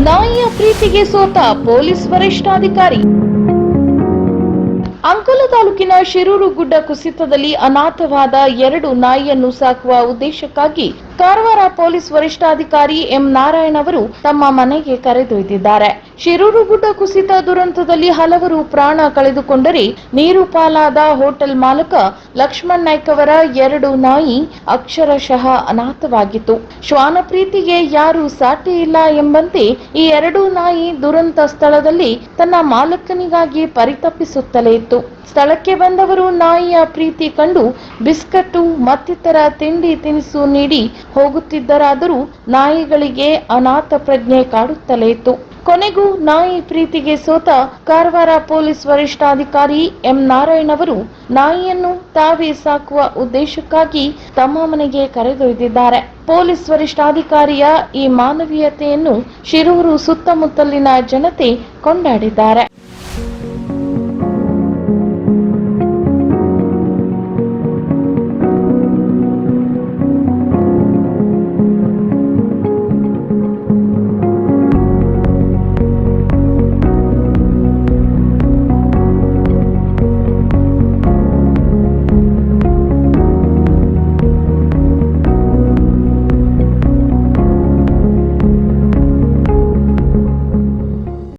ನಾಯಿಯ ಪ್ರೀತಿಗೆ ಸೋತ ಪೊಲೀಸ್ ವರಿಷ್ಠಾಧಿಕಾರಿ. ಅಂಕೋಲ ತಾಲೂಕಿನ ಶಿರೂರು ಗುಡ್ಡ ಕುಸಿತದಲ್ಲಿ ಅನಾಥವಾದ 2 ನಾಯಿಯನ್ನು ಸಾಕುವ ಉದ್ದೇಶಕ್ಕಾಗಿ ಕಾರವಾರ ಪೊಲೀಸ್ ವರಿಷ್ಠಾಧಿಕಾರಿ ಎಂ ನಾರಾಯಣ್ ಅವರು ತಮ್ಮ ಮನೆಗೆ ಕರೆದೊಯ್ದಿದ್ದಾರೆ. ಶಿರೂರು ಗುಡ್ಡ ಕುಸಿತ ದುರಂತದಲ್ಲಿ ಹಲವರು ಪ್ರಾಣ ಕಳೆದುಕೊಂಡರೆ ನೀರು ಪಾಲಾದ ಹೋಟೆಲ್ ಮಾಲಕ ಲಕ್ಷ್ಮಣ್ ನಾಯ್ಕ್ ಅವರ 2 ನಾಯಿ ಅಕ್ಷರಶಃ ಅನಾಥವಾಗಿತ್ತು. ಶ್ವಾನ ಪ್ರೀತಿಗೆ ಯಾರು ಸಾಟಿ ಇಲ್ಲ ಎಂಬಂತೆ ಈ 2 ನಾಯಿ ದುರಂತ ಸ್ಥಳದಲ್ಲಿ ತನ್ನ ಮಾಲಕನಿಗಾಗಿ ಪರಿತಪಿಸುತ್ತಲೇ ಇತ್ತು. ಸ್ಥಳಕ್ಕೆ ಬಂದವರು ನಾಯಿಯ ಪ್ರೀತಿ ಕಂಡು ಬಿಸ್ಕಟ್ಟು ಮತ್ತಿತರ ತಿಂಡಿ ತಿನಿಸು ನೀಡಿ ಹೋಗುತ್ತಿದ್ದರಾದರೂ ನಾಯಿಗಳಿಗೆ ಅನಾಥ ಪ್ರಜ್ಞೆ ಕಾಡುತ್ತಲೇ ಇತ್ತು. ಕೊನೆಗೂ ನಾಯಿ ಪ್ರೀತಿಗೆ ಸೋತ ಕಾರವಾರ ಪೊಲೀಸ್ ವರಿಷ್ಠಾಧಿಕಾರಿ ಎಂ ನಾರಾಯಣ್ ಅವರು ನಾಯಿಯನ್ನು ತಾವೇ ಸಾಕುವ ಉದ್ದೇಶಕ್ಕಾಗಿ ತಮ್ಮ ಮನೆಗೆ ಕರೆದೊಯ್ದಿದ್ದಾರೆ. ಪೊಲೀಸ್ ವರಿಷ್ಠಾಧಿಕಾರಿಯ ಈ ಮಾನವೀಯತೆಯನ್ನು ಶಿರೂರು ಸುತ್ತಮುತ್ತಲಿನ ಜನತೆ ಕೊಂಡಾಡಿದ್ದಾರೆ.